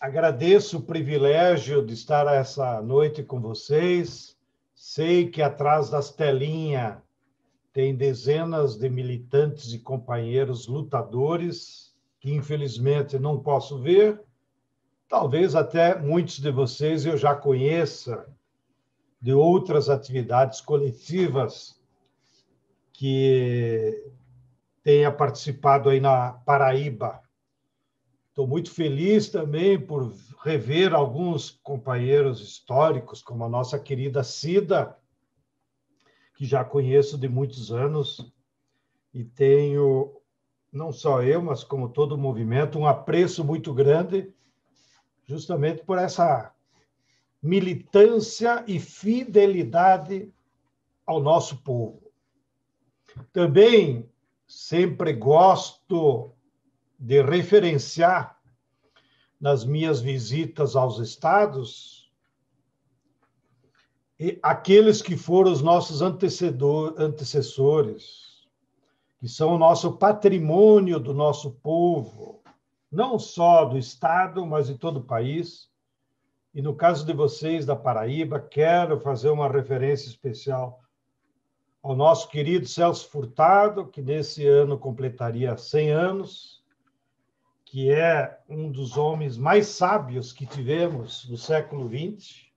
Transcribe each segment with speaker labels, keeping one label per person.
Speaker 1: Agradeço o privilégio de estar essa noite com vocês. Sei que atrás das telinhas tem dezenas de militantes e companheiros lutadores que, infelizmente, não posso ver. Talvez até muitos de vocês eu já conheça de outras atividades coletivas que tenha participado aí na Paraíba. Estou muito feliz também por rever alguns companheiros históricos, como a nossa querida Cida, que já conheço de muitos anos, e tenho, não só eu, mas como todo o movimento, um apreço muito grande, justamente por essa militância e fidelidade ao nosso povo. Também sempre gosto de referenciar nas minhas visitas aos estados e aqueles que foram os nossos antecessores, que são o nosso patrimônio do nosso povo, não só do estado, mas de todo o país. E no caso de vocês da Paraíba, quero fazer uma referência especial ao nosso querido Celso Furtado, que nesse ano completaria 100 anos, que é um dos homens mais sábios que tivemos no século XX,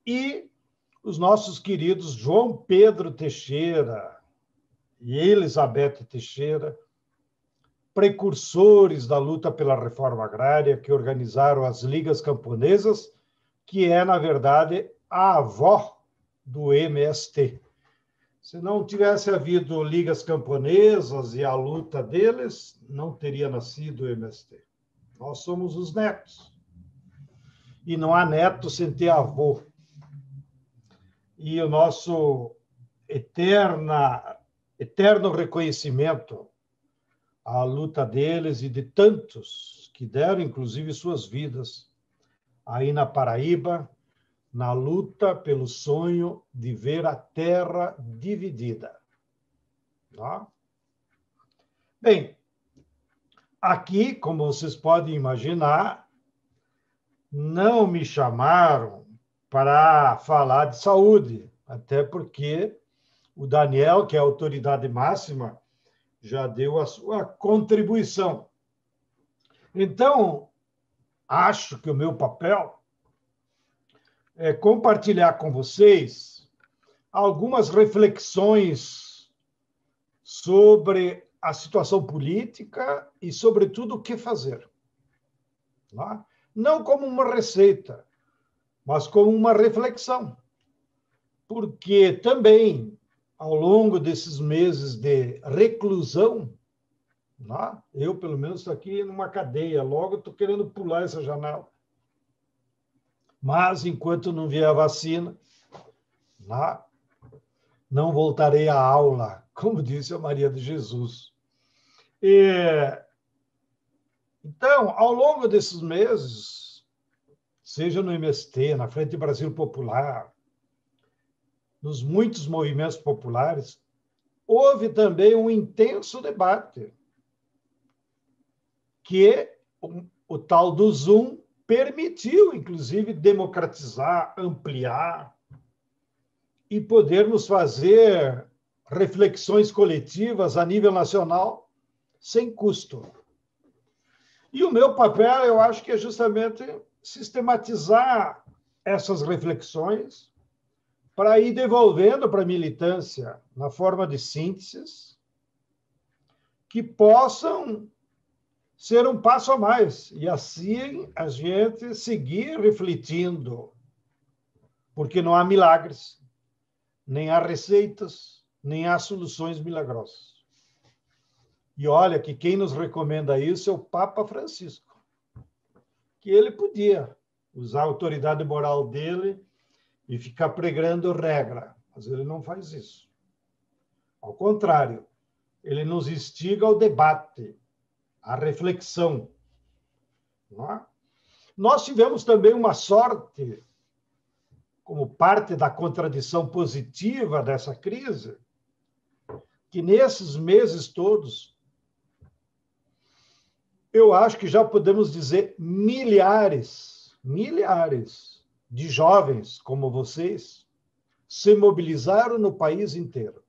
Speaker 1: e os nossos queridos João Pedro Teixeira e Elizabeth Teixeira, precursores da luta pela reforma agrária, que organizaram as Ligas Camponesas, que é, na verdade, a avó do MST. Se não tivesse havido ligas camponesas e a luta deles, não teria nascido o MST. Nós somos os netos. E não há neto sem ter avô. E o nosso eterno reconhecimento à luta deles e de tantos que deram, inclusive, suas vidas aí na Paraíba, na luta pelo sonho de ver a terra dividida. Tá? Bem, aqui, como vocês podem imaginar, não me chamaram para falar de saúde, até porque o Daniel, que é a autoridade máxima, já deu a sua contribuição. Então, acho que o meu papel é compartilhar com vocês algumas reflexões sobre a situação política e, sobretudo, o que fazer. Tá? Não como uma receita, mas como uma reflexão. Porque também, ao longo desses meses de reclusão, tá? Eu, pelo menos, estou aqui numa cadeia, logo estou querendo pular essa janela. Mas, enquanto não vier a vacina, tá? Não voltarei à aula, como disse a Maria de Jesus. Então, ao longo desses meses, seja no MST, na Frente Brasil Popular, nos muitos movimentos populares, houve também um intenso debate, que o tal do Zoom permitiu, inclusive, democratizar, ampliar e podermos fazer reflexões coletivas a nível nacional sem custo. E o meu papel, eu acho que é justamente sistematizar essas reflexões para ir devolvendo para a militância, na forma de sínteses, que possam ser um passo a mais, e assim a gente seguir refletindo, porque não há milagres, nem há receitas, nem há soluções milagrosas. E olha que quem nos recomenda isso é o Papa Francisco, que ele podia usar a autoridade moral dele e ficar pregando regra, mas ele não faz isso. Ao contrário, ele nos instiga ao debate, à reflexão. Não é? Nós tivemos também uma sorte, como parte da contradição positiva dessa crise, que nesses meses todos eu acho que já podemos dizer milhares de jovens como vocês se mobilizaram no país inteiro,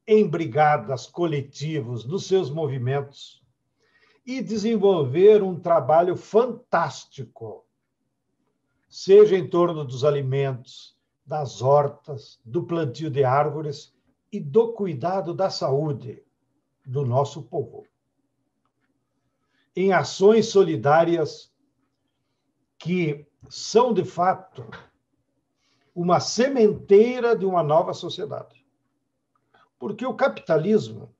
Speaker 1: em brigadas, coletivos, nos seus movimentos, e desenvolveram um trabalho fantástico, seja em torno dos alimentos, das hortas, do plantio de árvores e do cuidado da saúde do nosso povo. Em ações solidárias que são, de fato, uma sementeira de uma nova sociedade. Porque o capitalismo,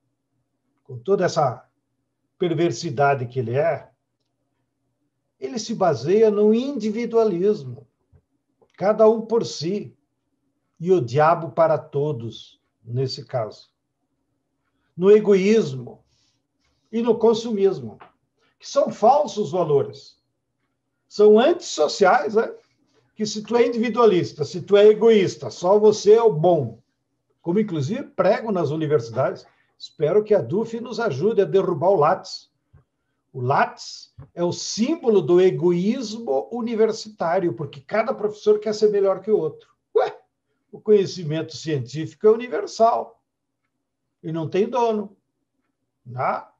Speaker 1: com toda essa perversidade que ele se baseia no individualismo, cada um por si, e o diabo para todos, nesse caso. No egoísmo e no consumismo, que são falsos valores. São antissociais, né? Que se tu é individualista, se tu é egoísta, só você é o bom. Como, inclusive, prego nas universidades. Espero que a DUF nos ajude a derrubar o Lattes. O Lattes é o símbolo do egoísmo universitário, porque cada professor quer ser melhor que o outro. Ué, o conhecimento científico é universal e não tem dono. Tá?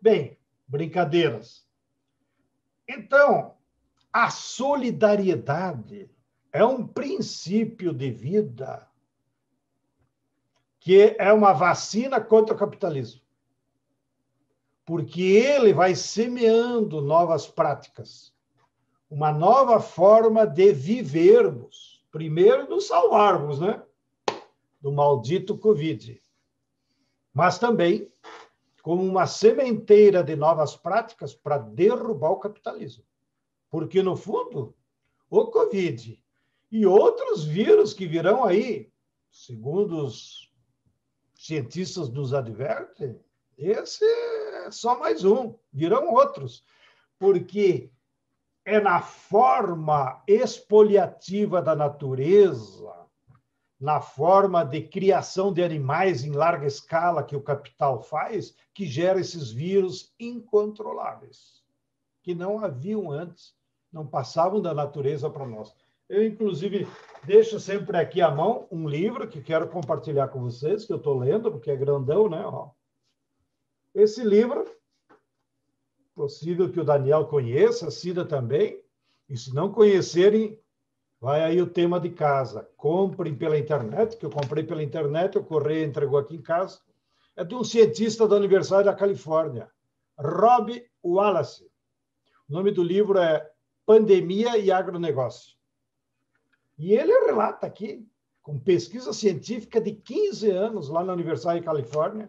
Speaker 1: Bem, brincadeiras. Então, a solidariedade é um princípio de vida que é uma vacina contra o capitalismo. Porque ele vai semeando novas práticas, uma nova forma de vivermos. Primeiro, nos salvarmos, né? Do maldito Covid. Mas também como uma sementeira de novas práticas para derrubar o capitalismo. Porque, no fundo, o Covid e outros vírus que virão aí, segundo os cientistas nos advertem, esse é só mais um, virão outros, porque é na forma expoliativa da natureza, na forma de criação de animais em larga escala que o capital faz, que gera esses vírus incontroláveis, que não haviam antes, não passavam da natureza para nós. Eu, inclusive, deixo sempre aqui à mão um livro que quero compartilhar com vocês, que eu estou lendo, porque é grandão, né? Ó. Esse livro, possível que o Daniel conheça, a Cida também, e se não conhecerem, vai aí o tema de casa. Comprem pela internet, que eu comprei pela internet, o correio entregou aqui em casa. É de um cientista da Universidade da Califórnia, Rob Wallace. O nome do livro é Pandemia e Agronegócio. E ele relata aqui, com pesquisa científica de 15 anos lá na Universidade da Califórnia,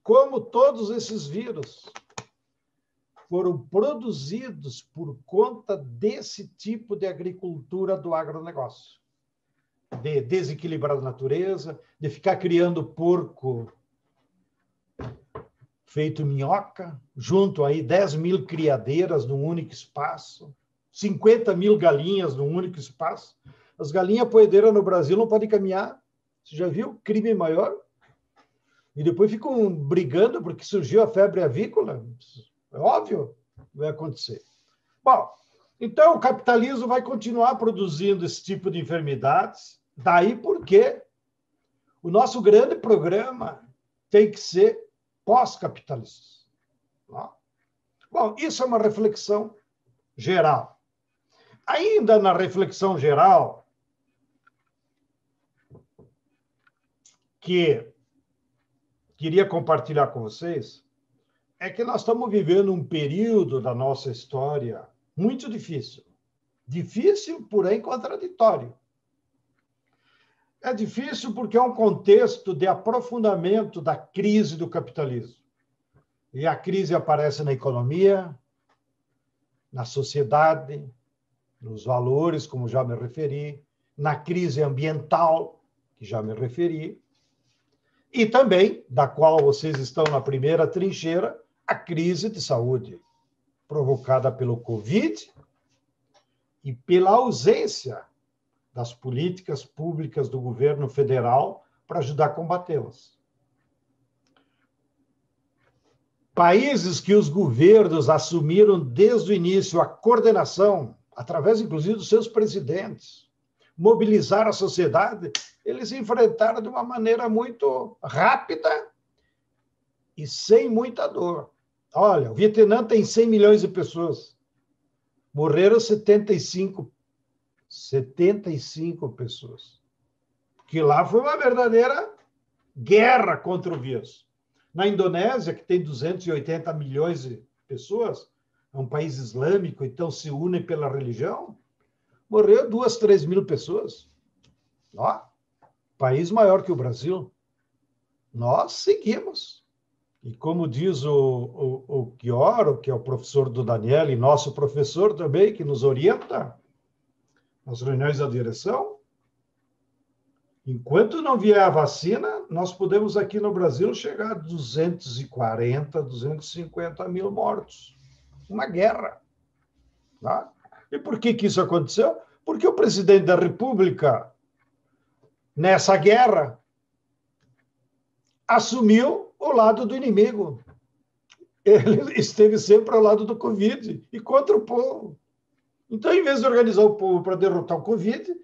Speaker 1: como todos esses vírus foram produzidos por conta desse tipo de agricultura do agronegócio. De desequilibrar a natureza, de ficar criando porco feito minhoca, junto aí 10 mil criadeiras num único espaço, 50 mil galinhas num único espaço. As galinhas poedeiras no Brasil não podem caminhar. Você já viu? Crime maior. E depois ficam brigando porque surgiu a febre avícola. É óbvio que vai acontecer. Bom, então o capitalismo vai continuar produzindo esse tipo de enfermidades. Daí porque o nosso grande programa tem que ser pós-capitalista. Bom, isso é uma reflexão geral. Ainda na reflexão geral, que queria compartilhar com vocês, é que nós estamos vivendo um período da nossa história muito difícil. Difícil, porém contraditório. É difícil porque é um contexto de aprofundamento da crise do capitalismo. E a crise aparece na economia, na sociedade, nos valores, como já me referi, na crise ambiental, que já me referi, e também, da qual vocês estão na primeira trincheira, a crise de saúde, provocada pelo Covid e pela ausência das políticas públicas do governo federal para ajudar a combatê-las. Países que os governos assumiram desde o início a coordenação, através, inclusive, dos seus presidentes, mobilizar a sociedade, eles enfrentaram de uma maneira muito rápida e sem muita dor. Olha, o Vietnã tem 100 milhões de pessoas. Morreram 75 pessoas. Que lá foi uma verdadeira guerra contra o vírus. Na Indonésia, que tem 280 milhões de pessoas, é um país islâmico, então se unem pela religião, morreu 2, 3 mil pessoas. Ó, país maior que o Brasil. Nós seguimos. E como diz o Chioro, que é o professor do Daniel, e nosso professor também, que nos orienta nas reuniões da direção, enquanto não vier a vacina, nós podemos aqui no Brasil chegar a 240, 250 mil mortos. Uma guerra. Tá? E por que isso aconteceu? Porque o presidente da República, nessa guerra, assumiu o lado do inimigo. Ele esteve sempre ao lado do Covid e contra o povo. Então, em vez de organizar o povo para derrotar o Covid,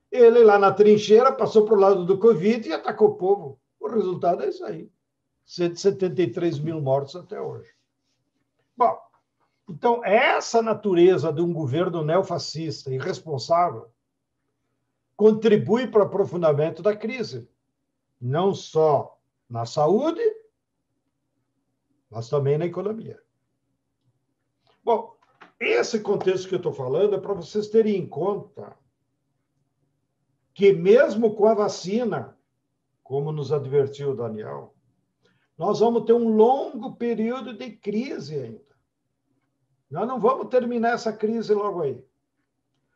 Speaker 1: ele lá na trincheira passou para o lado do Covid e atacou o povo. O resultado é isso aí. 173 mil mortos até hoje. Bom, então, essa natureza de um governo neofascista irresponsável contribui para o aprofundamento da crise, não só na saúde, mas também na economia. Bom, esse contexto que eu estou falando é para vocês terem em conta que mesmo com a vacina, como nos advertiu o Daniel, nós vamos ter um longo período de crise ainda. Nós não vamos terminar essa crise logo aí,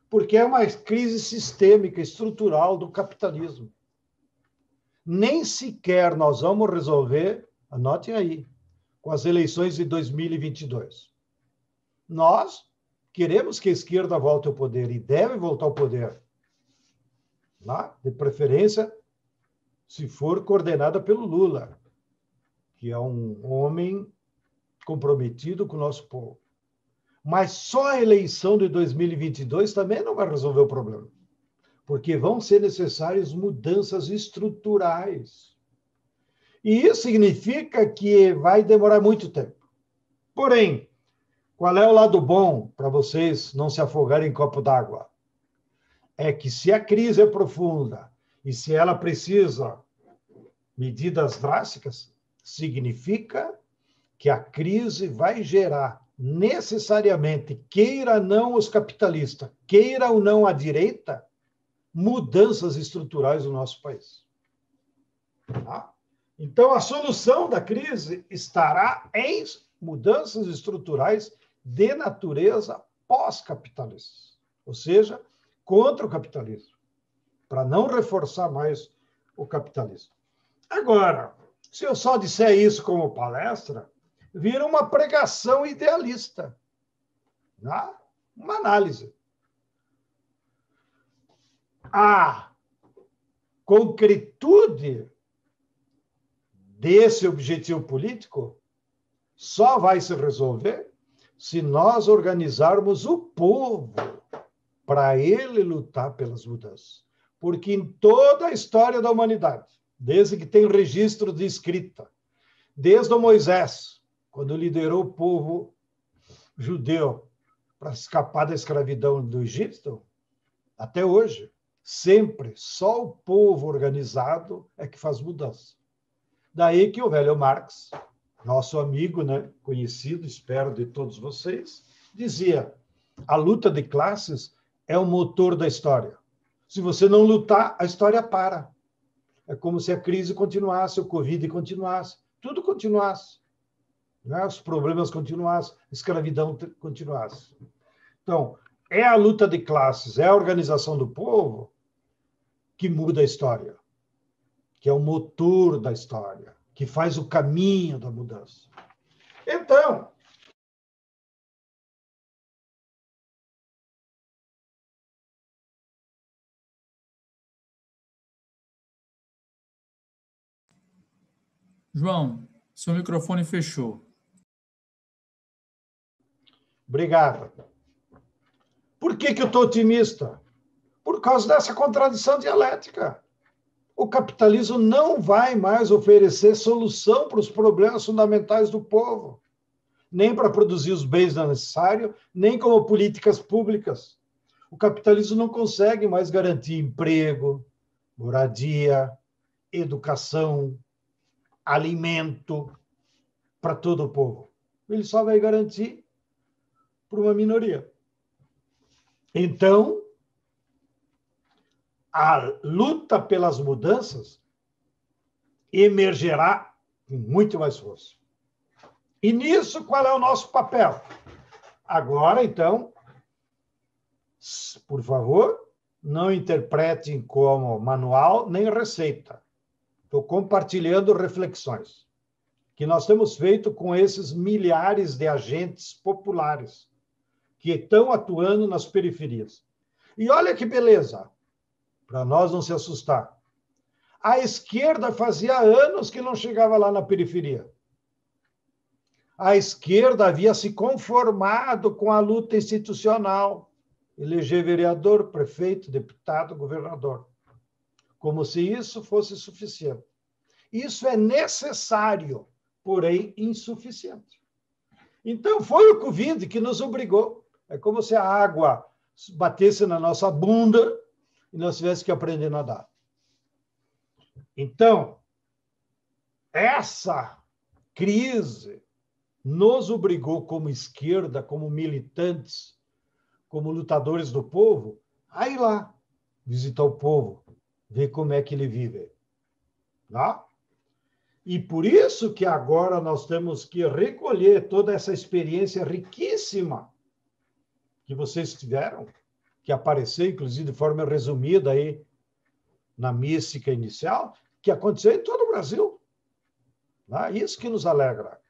Speaker 1: porque é uma crise sistêmica, estrutural do capitalismo. Nem sequer nós vamos resolver, anotem aí, com as eleições de 2022. Nós queremos que a esquerda volte ao poder e deve voltar ao poder, tá? De preferência, se for coordenada pelo Lula, que é um homem comprometido com o nosso povo. Mas só a eleição de 2022 também não vai resolver o problema, porque vão ser necessárias mudanças estruturais. E isso significa que vai demorar muito tempo. Porém, qual é o lado bom para vocês não se afogarem em copo d'água? É que se a crise é profunda e se ela precisa medidas drásticas, significa que a crise vai gerar necessariamente, queira não os capitalistas, queira ou não a direita, mudanças estruturais no nosso país. Tá? Então, a solução da crise estará em mudanças estruturais de natureza pós-capitalista, ou seja, contra o capitalismo, para não reforçar mais o capitalismo. Agora, se eu só disser isso como palestra, vira uma pregação idealista, né? Uma análise. A concretude desse objetivo político só vai se resolver se nós organizarmos o povo para ele lutar pelas mudanças. Porque em toda a história da humanidade, desde que tem registro de escrita, desde o Moisés, quando liderou o povo judeu para escapar da escravidão do Egito, até hoje, sempre só o povo organizado é que faz mudança. Daí que o velho Marx, nosso amigo, né, conhecido, espero, de todos vocês, dizia: a luta de classes é o motor da história. Se você não lutar, a história para. É como se a crise continuasse, o Covid continuasse, tudo continuasse. Né? Os problemas continuassem, a escravidão continuasse. Então, é a luta de classes, é a organização do povo que muda a história, que é o motor da história, que faz o caminho da mudança. Então,
Speaker 2: João, seu microfone fechou.
Speaker 1: Obrigado. Por que eu estou otimista? Por causa dessa contradição dialética. O capitalismo não vai mais oferecer solução para os problemas fundamentais do povo, nem para produzir os bens necessários, nem como políticas públicas. O capitalismo não consegue mais garantir emprego, moradia, educação, alimento para todo o povo. Ele só vai garantir para uma minoria. Então, a luta pelas mudanças emergerá com muito mais força. E nisso, qual é o nosso papel? Agora, então, por favor, não interpretem como manual nem receita. Estou compartilhando reflexões que nós temos feito com esses milhares de agentes populares que estão atuando nas periferias. E olha que beleza, para nós não se assustar. A esquerda fazia anos que não chegava lá na periferia. A esquerda havia se conformado com a luta institucional, eleger vereador, prefeito, deputado, governador, como se isso fosse suficiente. Isso é necessário, porém insuficiente. Então, foi o Covid que nos obrigou. É como se a água batesse na nossa bunda e nós tivéssemos que aprender a nadar. Então, essa crise nos obrigou, como esquerda, como militantes, como lutadores do povo, a ir lá visitar o povo, ver como é que ele vive. Tá? E por isso que agora nós temos que recolher toda essa experiência riquíssima que vocês tiveram, que apareceu, inclusive, de forma resumida aí na mística inicial, que aconteceu em todo o Brasil. Tá? Isso que nos alegra.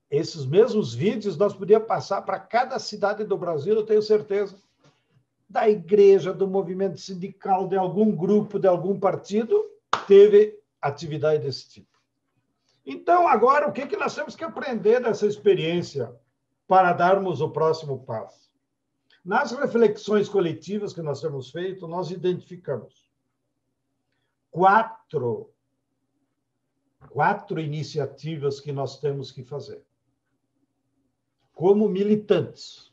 Speaker 1: Esses mesmos vídeos nós podíamos passar para cada cidade do Brasil, eu tenho certeza, da igreja, do movimento sindical, de algum grupo, de algum partido, teve atividade desse tipo. Então, agora, o que nós temos que aprender dessa experiência para darmos o próximo passo? Nas reflexões coletivas que nós temos feito, nós identificamos quatro iniciativas que nós temos que fazer como militantes.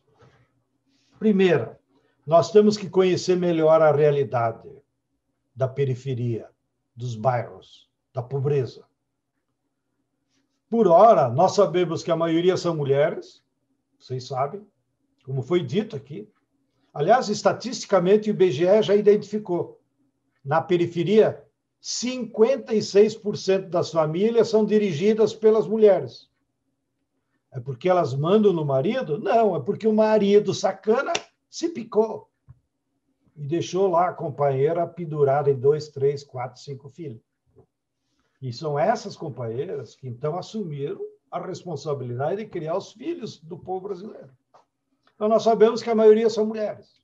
Speaker 1: Primeira, nós temos que conhecer melhor a realidade da periferia, dos bairros, da pobreza. Por ora, nós sabemos que a maioria são mulheres, vocês sabem, como foi dito aqui. Aliás, estatisticamente, o IBGE já identificou. Na periferia, 56% das famílias são dirigidas pelas mulheres. É porque elas mandam no marido? Não, é porque o marido sacana se picou e deixou lá a companheira pendurada em 2, 3, 4, 5 filhos. E são essas companheiras que, então, assumiram a responsabilidade de criar os filhos do povo brasileiro. Então, nós sabemos que a maioria são mulheres.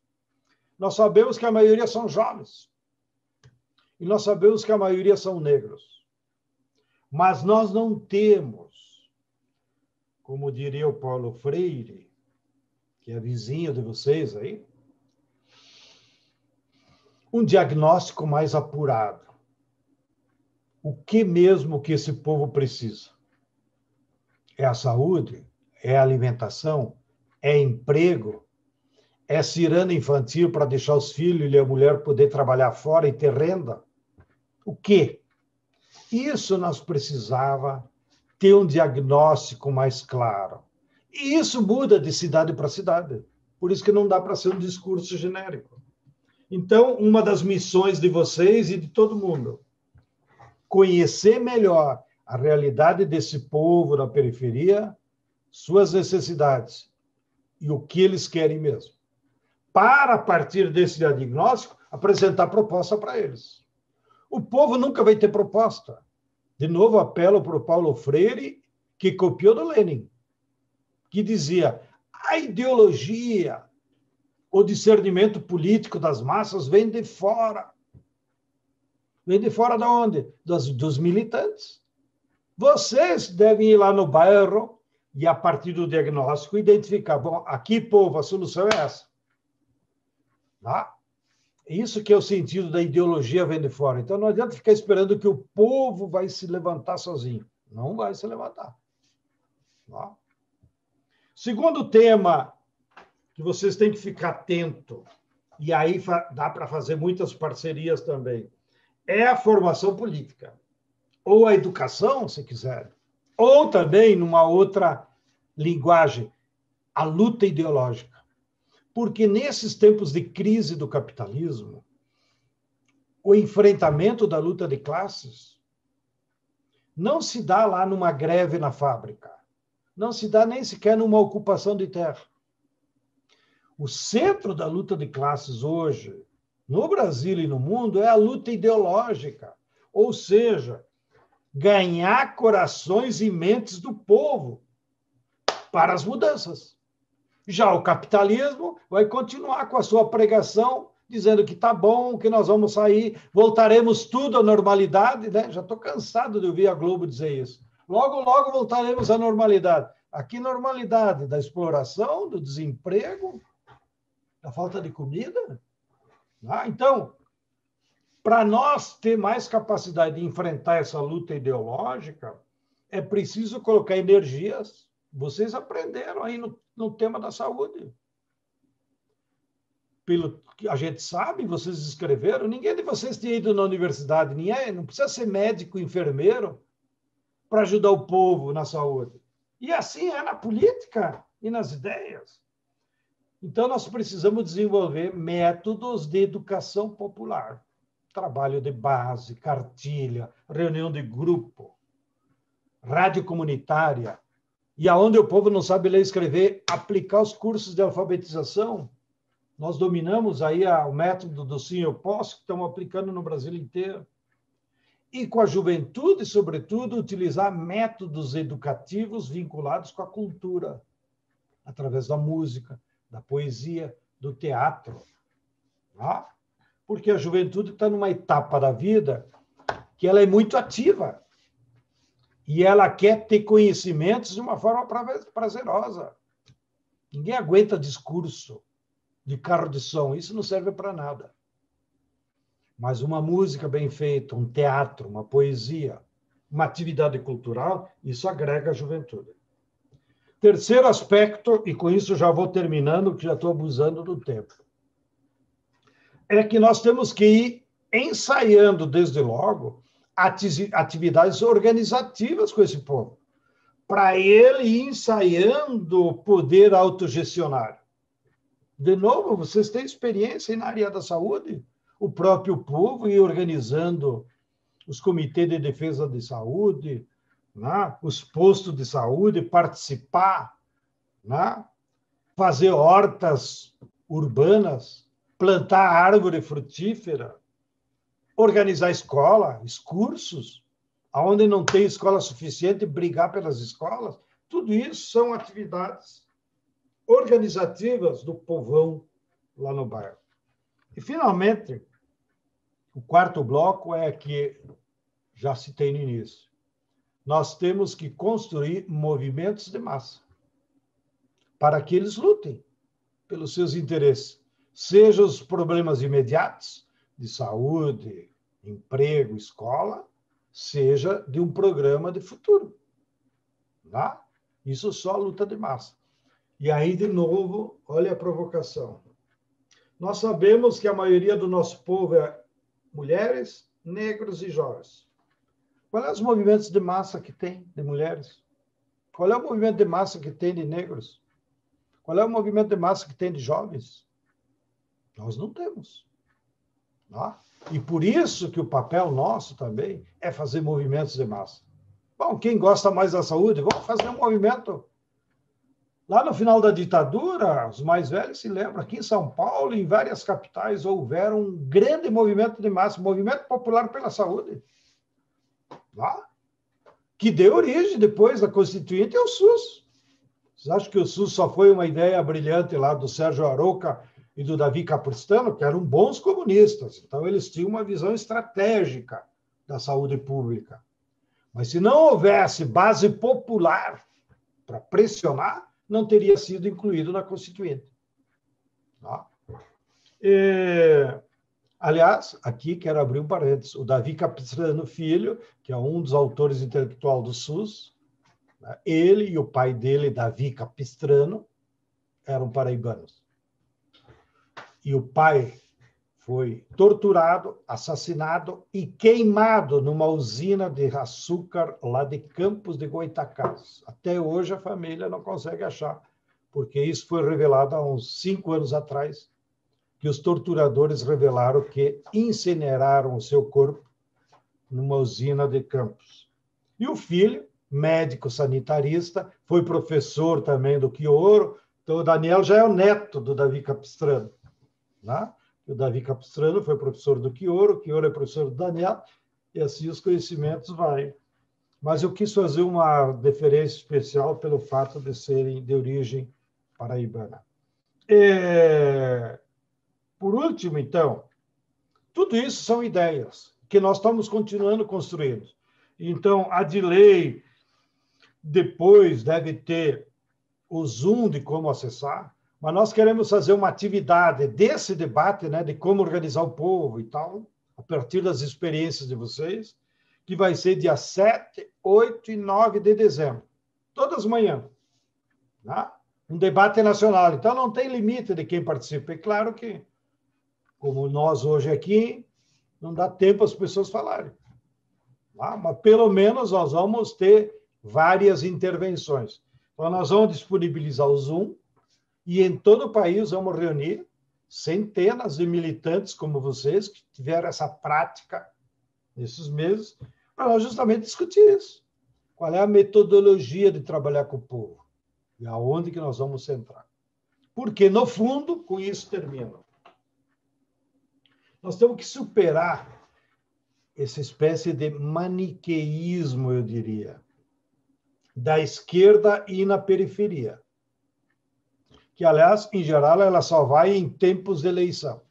Speaker 1: Nós sabemos que a maioria são jovens. E nós sabemos que a maioria são negros. Mas nós não temos, como diria o Paulo Freire, que é vizinho de vocês aí, um diagnóstico mais apurado. O que mesmo que esse povo precisa? É a saúde? É a alimentação? É emprego? É ciranda infantil para deixar os filhos e a mulher poder trabalhar fora e ter renda? O quê? Isso nós precisava ter um diagnóstico mais claro. E isso muda de cidade para cidade. Por isso que não dá para ser um discurso genérico. Então, uma das missões de vocês e de todo mundo, conhecer melhor a realidade desse povo da periferia, suas necessidades e o que eles querem mesmo. Para, a partir desse diagnóstico, apresentar proposta para eles. O povo nunca vai ter proposta. De novo, apelo para o Paulo Freire, que copiou do Lenin, que dizia: a ideologia, o discernimento político das massas vem de fora. Vem de fora de onde? Dos militantes. Vocês devem ir lá no bairro, E, a partir do diagnóstico, identificar, bom, aqui, povo, a solução é essa. Tá? Isso que é o sentido da ideologia vem de fora. Então, não adianta ficar esperando que o povo vai se levantar sozinho. Não vai se levantar. Tá? Segundo tema que vocês têm que ficar atento, e aí dá para fazer muitas parcerias também, é a formação política, ou a educação, se quiser, ou também, numa outra linguagem, a luta ideológica. Porque nesses tempos de crise do capitalismo, o enfrentamento da luta de classes não se dá lá numa greve na fábrica, não se dá nem sequer numa ocupação de terra. O centro da luta de classes hoje, no Brasil e no mundo, é a luta ideológica, ou seja, ganhar corações e mentes do povo para as mudanças. Já o capitalismo vai continuar com a sua pregação, dizendo que está bom, que nós vamos sair, voltaremos tudo à normalidade, né? Já estou cansado de ouvir a Globo dizer isso. Logo, logo voltaremos à normalidade. Aqui, normalidade da exploração, do desemprego, da falta de comida. Então, para nós ter mais capacidade de enfrentar essa luta ideológica, é preciso colocar energias. Vocês aprenderam aí no tema da saúde. Pelo que a gente sabe, vocês escreveram, ninguém de vocês tinha ido na universidade, não precisa ser médico, enfermeiro, para ajudar o povo na saúde. E assim é na política e nas ideias. Então, nós precisamos desenvolver métodos de educação popular. Trabalho de base, cartilha, reunião de grupo, rádio comunitária, e aonde o povo não sabe ler e escrever, aplicar os cursos de alfabetização. Nós dominamos aí o método do sim eu posso, que estamos aplicando no Brasil inteiro. E com a juventude, sobretudo, utilizar métodos educativos vinculados com a cultura, através da música, da poesia, do teatro. Tá? Porque a juventude está numa etapa da vida que ela é muito ativa. E ela quer ter conhecimentos de uma forma prazerosa. Ninguém aguenta discurso de carro de som, isso não serve para nada. Mas uma música bem feita, um teatro, uma poesia, uma atividade cultural, isso agrega a juventude. Terceiro aspecto, e com isso já vou terminando, que já estou abusando do tempo, é que nós temos que ir ensaiando, desde logo, atividades organizativas com esse povo, para ele ir ensaiando o poder autogestionário. De novo, vocês têm experiência na área da saúde? O próprio povo ir organizando os comitês de defesa de saúde, né? Os postos de saúde, participar, né? Fazer hortas urbanas, plantar árvore frutífera, organizar escola, os cursos, onde não tem escola suficiente, brigar pelas escolas. Tudo isso são atividades organizativas do povão lá no bairro. E, finalmente, o quarto bloco é que já citei no início. Nós temos que construir movimentos de massa para que eles lutem pelos seus interesses, sejam os problemas imediatos de saúde, emprego, escola, seja de um programa de futuro. Tá? Isso só luta de massa. E aí, de novo, olha a provocação. Nós sabemos que a maioria do nosso povo é mulheres, negros e jovens. Qual é os movimentos de massa que tem de mulheres? Qual é o movimento de massa que tem de negros? Qual é o movimento de massa que tem de jovens? Nós não temos. Tá? E por isso que o papel nosso também é fazer movimentos de massa. Bom, quem gosta mais da saúde, vamos fazer um movimento. Lá no final da ditadura, os mais velhos se lembram, aqui em São Paulo, em várias capitais, houveram um grande movimento de massa, movimento popular pela saúde, tá? Que deu origem, depois da Constituinte, ao SUS. Vocês acham que o SUS só foi uma ideia brilhante lá do Sérgio Arouca e do Davi Capistrano, que eram bons comunistas, então eles tinham uma visão estratégica da saúde pública. Mas se não houvesse base popular, para pressionar, não teria sido incluído na Constituinte. Tá? Aliás, aqui quero abrir um parênteses. O Davi Capistrano Filho, que é um dos autores intelectuais do SUS, né, ele e o pai dele, Davi Capistrano, eram paraibanos. E o pai foi torturado, assassinado e queimado numa usina de açúcar lá de Campos de Goytacazes. Até hoje a família não consegue achar, porque isso foi revelado há uns 5 anos atrás, que os torturadores revelaram que incineraram o seu corpo numa usina de Campos. E o filho, médico sanitarista, foi professor também do Quioro. Então, o Daniel já é o neto do Davi Capistrano. Né? O Davi Capistrano foi professor do Quioro é professor do Daniel, e assim os conhecimentos vão. Mas eu quis fazer uma deferência especial pelo fato de serem de origem paraibana. Por último, então, tudo isso são ideias que nós estamos continuando construindo. Então, a de lei depois deve ter o Zoom de como acessar, mas nós queremos fazer uma atividade desse debate, né, de como organizar o povo e tal, a partir das experiências de vocês, que vai ser dia 7, 8 e 9 de dezembro, todas as manhãs. Né? Um debate nacional. Então, não tem limite de quem participa. É claro que, como nós hoje aqui, não dá tempo as pessoas falarem. Tá? Mas, pelo menos, nós vamos ter várias intervenções. Então, nós vamos disponibilizar o Zoom, e em todo o país vamos reunir centenas de militantes como vocês, que tiveram essa prática nesses meses, para nós justamente discutir isso. Qual é a metodologia de trabalhar com o povo? E aonde que nós vamos centrar? Porque, no fundo, com isso termino. Nós temos que superar essa espécie de maniqueísmo, eu diria, da esquerda e na periferia. Que, aliás, em geral, ela só vai em tempos de eleição.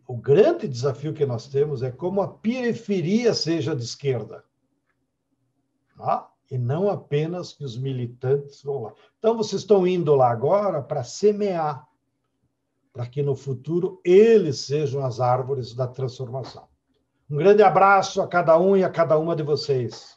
Speaker 1: O grande desafio que nós temos é como a periferia seja de esquerda. Tá? E não apenas que os militantes vão lá. Então, vocês estão indo lá agora para semear, para que no futuro eles sejam as árvores da transformação. Um grande abraço a cada um e a cada uma de vocês.